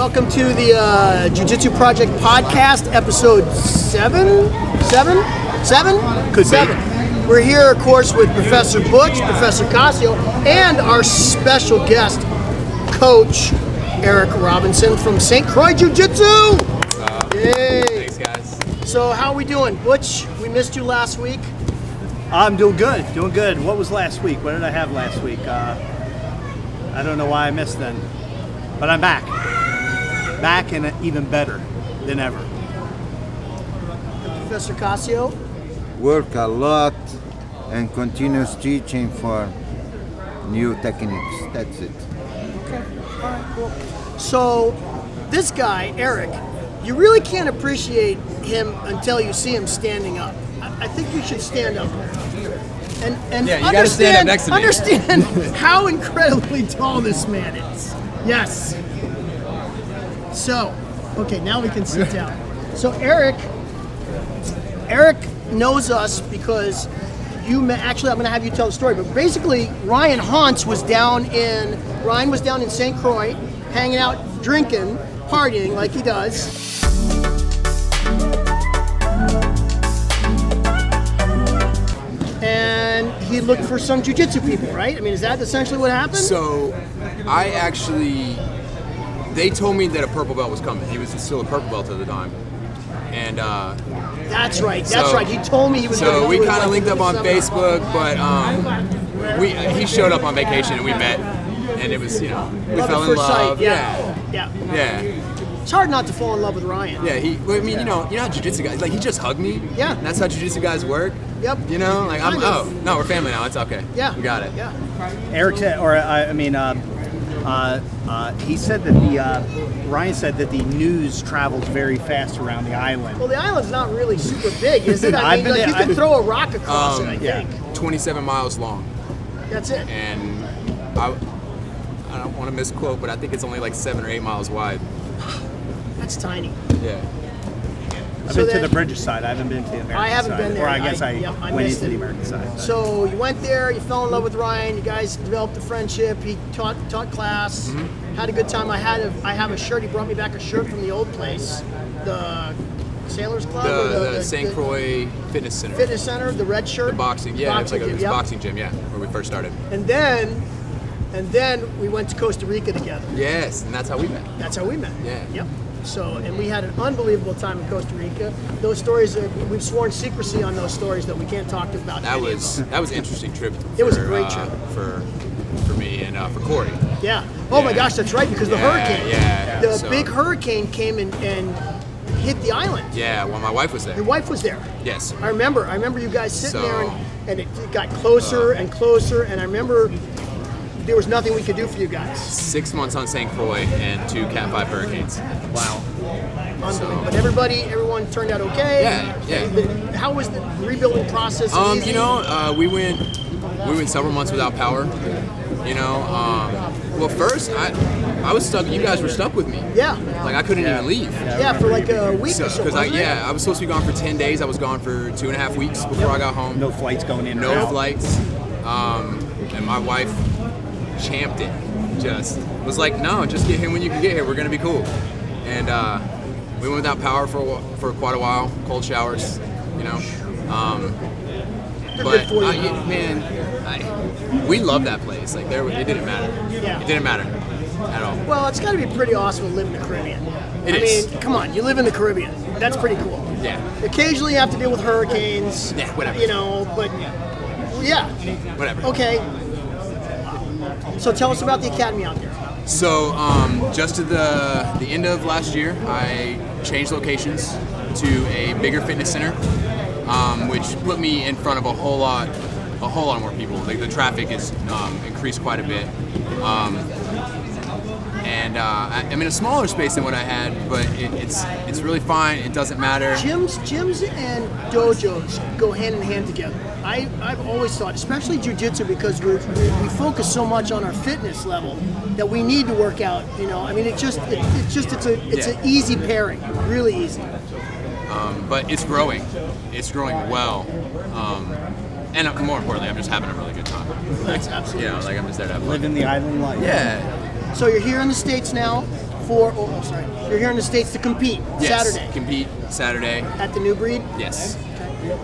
welcome to the Jiu-Jitsu Project Podcast, episode 7? Could be. We're here, of course, with Professor Butch, Professor Casio, and our special guest, Coach Eric Robinson from St. Croix Jiu-Jitsu. Yay! Thanks, guys. So how are we doing? Butch, we missed you last week. I'm doing good. What was last week? What did I have last week? I don't know why I missed then, but I'm back. Back and even better than ever. Professor Casio. Work a lot and continuous teaching for new techniques. That's it. Okay. All right, cool. So this guy, Eric, you really can't appreciate him until you see him standing up. I think you should stand up. And Yeah, you gotta stand up next to me. Understand how incredibly tall this man is. Yes. So, okay, now we can sit down. So Eric knows us because actually I'm going to have you tell the story, but basically Ryan Hauntz was down in St. Croix, hanging out, drinking, partying like he does. And he looked for some jiu-jitsu people, right? I mean, is that essentially what happened? So, they told me that a purple belt was coming. He was still a purple belt at the time. And That's right. He told me he was. So we kind of linked up on Facebook, but he showed up on vacation and we met, and it was we fell in love. Yeah. It's hard not to fall in love with Ryan. Yeah. You know how jiu-jitsu guys he just hugged me. Yeah. And that's how jiu-jitsu guys work. Yep. No, we're family now. It's okay. Yeah. We got it. Yeah. Eric said, he said that Ryan said that the news travels very fast around the island. Well, the island's not really super big, is it? I mean, you can throw a rock across it, I think. 27 miles long. That's it. And I don't want to misquote, but I think it's only like 7 or 8 miles wide. That's tiny. Yeah. I've been to the British side. I haven't been to the American side. I haven't been there. Or I guess I went missed into it. the American side. But. So you went there, you fell in love with Ryan, you guys developed a friendship, he taught class, had a good time. I have a shirt, he brought me back a shirt from the old place, the Sailors Club? The St. Croix Fitness Center. Fitness Center, the red shirt? The boxing, yeah, it was like a boxing gym, yeah, where we first started. And then we went to Costa Rica together. Yes, and that's how we met. Yeah. Yep. So, and we had an unbelievable time in Costa Rica. Those stories, we've sworn secrecy on those stories that we can't talk about. That was an interesting trip. It was a great trip for me and for Corey. Yeah. Oh my gosh, that's right, because the hurricane. Yeah. The big hurricane came and hit the island. Yeah. Well, my wife was there. Your wife was there. Yes. I remember you guys sitting there, and it got closer and closer, and I remember there was nothing we could do for you guys. 6 months on St. Croix and 2 Cat 5 hurricanes. Wow. Unbelievable. But everyone turned out okay. Yeah. How was the rebuilding process? Easy? We went several months without power. Well, first I was stuck. You guys were stuck with me. Yeah. Like I couldn't even leave. Yeah, for like a week or so. Because I was supposed to be gone for 10 days. I was gone for 2.5 weeks before I got home. No flights going in. No flights. And my wife champed it. Just was like, no, just get here when you can get here. We're gonna be cool. And we went without power for quite a while. Cold showers, But we love that place. Like it didn't matter. Yeah. It didn't matter at all. Well, it's got to be pretty awesome to live in the Caribbean. It is. I mean, come on, you live in the Caribbean. That's pretty cool. Yeah. Occasionally you have to deal with hurricanes. Yeah, whatever. But yeah. Whatever. Okay. So tell us about the academy out there. So just to the end of last year, I changed locations to a bigger fitness center, which put me in front of a whole lot more people. Like the traffic is increased quite a bit. And I'm in a smaller space than what I had, but it's really fine. It doesn't matter. Gyms and dojos go hand in hand together. I've always thought, especially jiu-jitsu, because we focus so much on our fitness level that we need to work out. I mean, it's an easy pairing, really easy. But it's growing. It's growing well. And more importantly, I'm just having a really good time. That's absolutely. I'm just there to have fun. Living the island life. Yeah. So you're here in the States now. You're here in the States to compete Yes, Saturday compete Saturday. at the New Breed. Yes.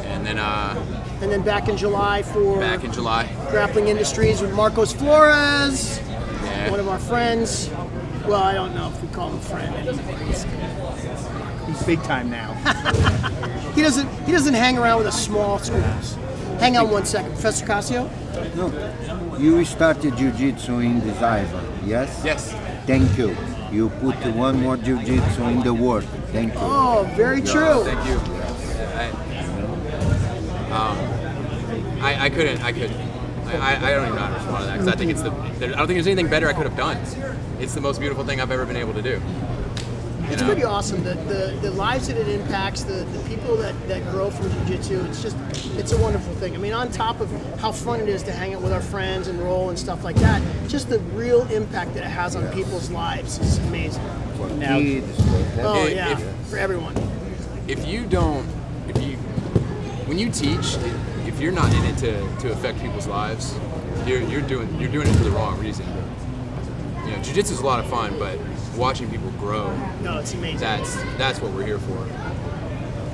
And then And then back in July for back in July. Grappling Industries with Marcos Flores, Yeah. one of our friends. Well, I don't know if we call him a friend. He's big time now. He doesn't hang around with the small schools. Hang on one second, Professor Casio. No, you started Jiu-Jitsu in this island, yes? Yes. Thank you. You put one more Jiu-Jitsu in the world. Thank you. Oh, very true. Thank you. I couldn't. I don't even know how to respond to that because I think I don't think there's anything better I could have done. It's the most beautiful thing I've ever been able to do. It's pretty awesome. The lives that it impacts, the people that grow from Jiu-Jitsu, it's a wonderful thing. I mean, on top of how fun it is to hang out with our friends and roll and stuff like that, just the real impact that it has on people's lives is amazing. Now, Oh If- yeah, if- for everyone. When you teach, if you're not in it to affect people's lives, you're doing it for the wrong reason. You know, jiu-jitsu is a lot of fun, but watching people grow, No, it's amazing. that's what we're here for.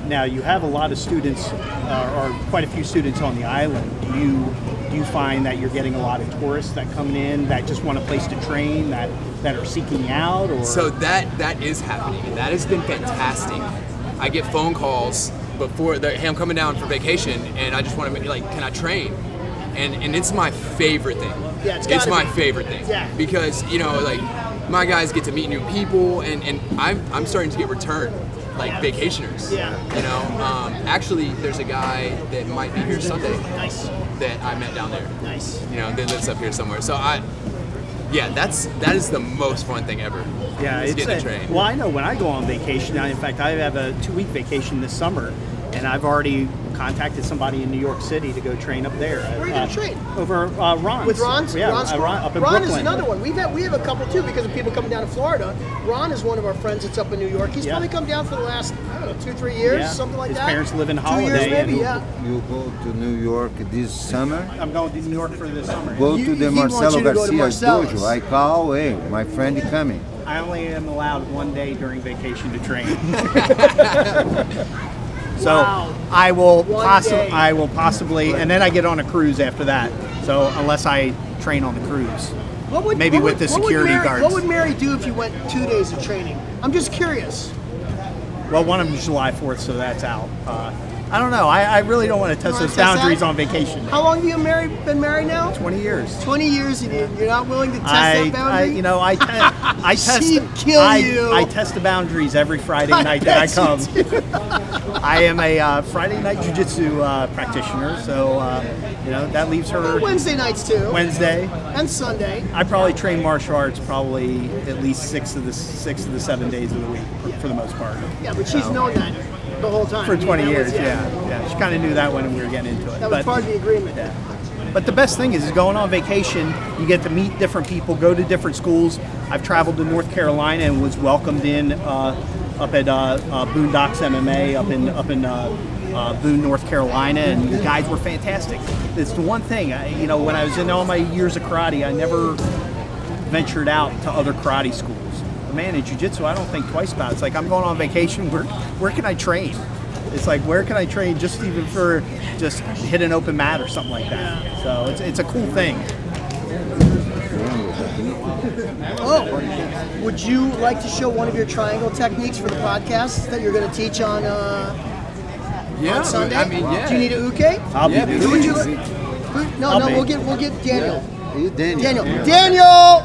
now you have a lot of students, or quite a few students on the island. Do you find that you're getting a lot of tourists that come in that just want a place to train, that are seeking out? Or So that is happening, and that has been fantastic. I get phone calls before hey, I'm coming down for vacation, and I just want to can I train? And it's my favorite thing. Yeah, it's my be. favorite thing. Yeah. Because my guys get to meet new people, and I'm starting to get return vacationers. Yeah. Actually, there's a guy that might be here Sunday Nice, that I met down there. nice. That lives up here somewhere. So that is the most fun thing ever. yeah, is it's getting to train. well, I know when I go on vacation. In fact, I have a 2-week vacation this summer, and I've already contacted somebody in New York City to go train up there. Where are you gonna train? Over Ron's. With Ron's? Yeah, Ron's up in Ron Brooklyn. is another one. We have a couple too because of people coming down to Florida. Ron is one of our friends that's up in New York. He's Yeah. probably come down for the last, 2-3 years, Yeah. something like His that. parents live in 2 Holiday, years maybe, and- yeah. You go to New York this summer. I'm going to New York for this summer. Go You- to the he wants Marcelo you to go to Garcia's Marcelo's. dojo. I call, hey, my friend coming. I only am allowed one day during vacation to train. So Wow. I will One day. possibly, and then I get on a cruise after that. So unless I train on the cruise, maybe with the security guards. What would Mary do if you went 2 days of training? I'm just curious. Well, one of them is July 4th, so that's out. I don't know. I really don't want to test wanna those test that? boundaries on vacation. How long have you been married now? 20 years. 20 years. You're not willing to test that boundary? I test. She'd kill you. I test the boundaries every Friday night that I bet come. you do. I am a Friday night jiu-jitsu practitioner, so that leaves her Wednesday nights too. Wednesday. And Sunday. I probably train martial arts probably at least 6 of the 7 days of the week for the most part. Yeah, but she's known that the whole time. For 20 That years, was- yeah. She kind of knew that when we were getting into it. That was But- part of the agreement. Yeah. But the best thing is going on vacation, you get to meet different people, go to different schools. I've traveled to North Carolina and was welcomed in up at Boondocks MMA up in Boone, North Carolina, and the guys were fantastic. It's the one thing, when I was in all my years of karate, I never ventured out to other karate schools. But man, in jiu-jitsu, I don't think twice about it. It's like I'm going on vacation, where can I train? It's like, where can I train just even for just hit an open mat or something like that? So it's a cool thing. Oh, would you like to show one of your triangle techniques for the podcast that you're going to teach on Sunday? I mean, yeah. Do you need a uke? I'll Yeah, be but Who would you? busy. No, I'll be. we'll get Daniel. You, Daniel. Daniel.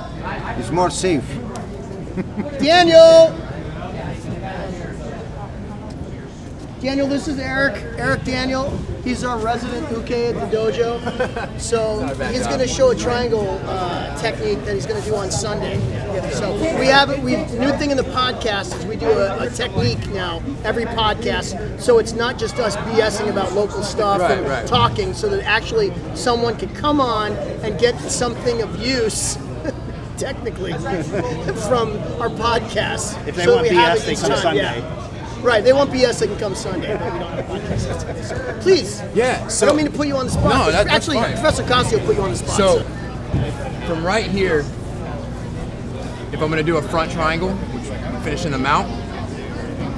It's more safe. Daniel. Daniel, this is Eric. Eric Daniel. He's our resident uke at the dojo. So he's going to show a triangle technique that he's going to do on Sunday. So new thing in the podcast is we do a technique now every podcast. So it's not just us BSing about local stuff and Right. talking. So that actually someone can come on and get something of use. Technically, from our podcast. If they So want we have BS, it they each come time, Sunday. yeah. Right, they want BS, they can come Sunday, but we don't have a podcast. So, please. Yeah. So I don't mean to put you on the spot. No, but that's actually, fine. Professor Casio put you on the spot. So from right here, if I'm going to do a front triangle, finishing the mount,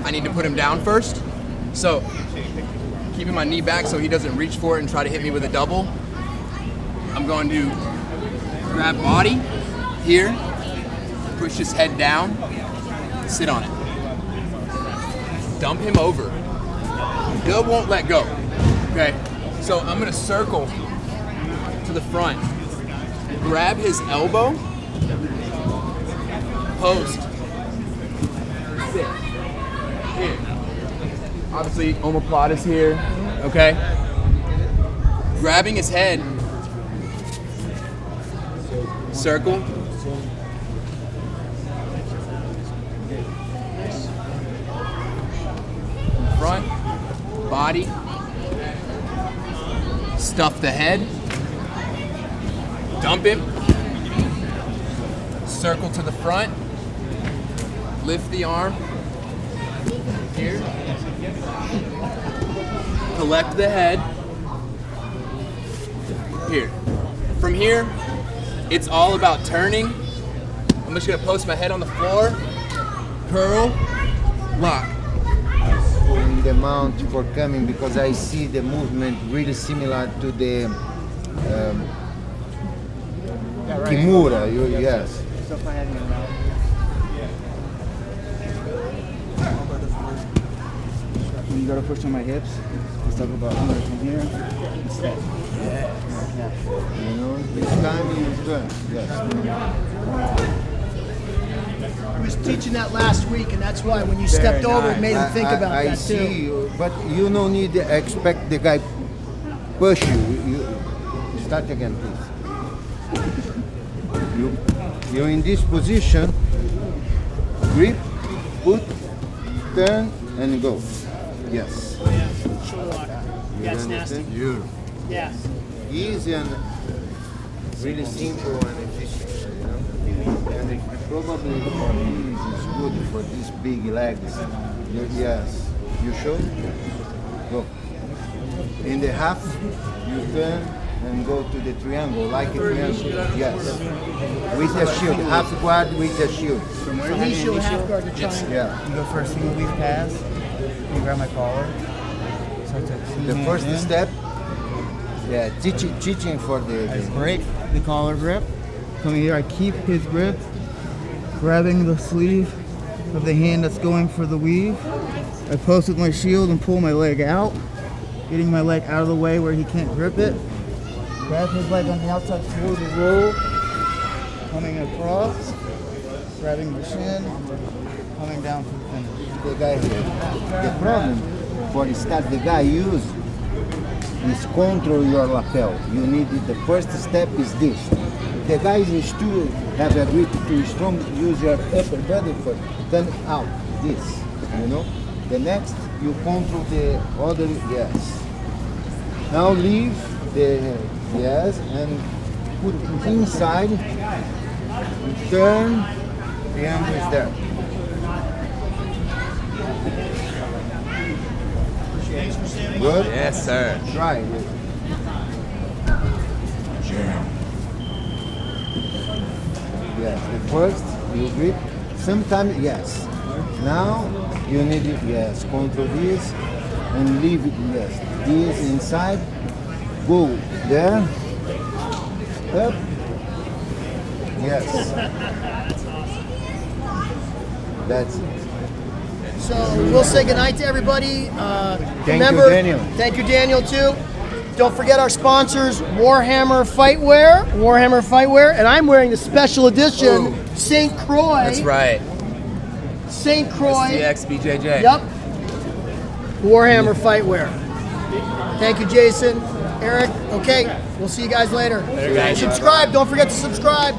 I need to put him down first. So keeping my knee back so he doesn't reach for it and try to hit me with a double, I'm going to grab body here, push his head down, sit on it. Dump him over. Bill won't let go. Okay, so I'm gonna circle to the front, grab his elbow, post, sit. Here. Obviously, omoplata is here. Okay. Grabbing his head, circle. Front, body, stuff the head, dump him, circle to the front, lift the arm, here, collect the head, here. From here, it's all about turning. I'm just gonna post my head on the floor, curl, lock. In the mount for coming because I see the movement really similar to the Kimura. Yes. When you go to push on my hips, let's talk about I'm gonna come here instead. Yeah. You know, this time you turn. Yes. I was teaching that last week, and that's why when you stepped over, it made him think about I that see too. you, but you don't need to expect the guy push you. You start again, please. You're in this position. Grip, put, turn, and go. Yes. That's nasty. Beautiful. Yeah. Easy and really simple and efficient. You know? And probably for these it's good for these big legs. Yes. You show? Go. In the half, you turn and go to the triangle, like a triangle. Yes. With the shield. Half guard with the shield. Knee shield, half guard to triangle. Yeah. You go for a single weave pass. You grab my collar. So it's a The two-hand first in. step, yeah, teaching for I the break the collar grip. Coming here, I keep his grip, grabbing the sleeve of the hand that's going for the weave. I post with my shield and pull my leg out, getting my leg out of the way where he can't grip it. Grab his leg on the outside for the roll, coming across, grabbing the shin, coming down for the finish. the guy here. The problem for start the guy use is control your lapel. You need the first step is this. The guy is to have a grip too strong. Use your upper body first. Turn out this. You know. The next you control the other. Yes. Now leave the yes and put inside. Turn. The angle is there. Good? Yes, sir. Try it. Yes, the first you grip. Sometimes, yes. Now you need it, yes. Control this and leave it, yes. This inside. Go there. Up. Yes. That's it. So we'll say goodnight to everybody. Thank you, Daniel. Thank you, Daniel, too. Don't forget our sponsors, Warhammer Fightwear, and I'm wearing the special edition St. Croix. That's right. St. Croix. DXBJJ. Yep. Warhammer Fightwear. Thank you, Jason, Eric. Okay, we'll see you guys later. Later, guys. Subscribe. Don't forget to subscribe.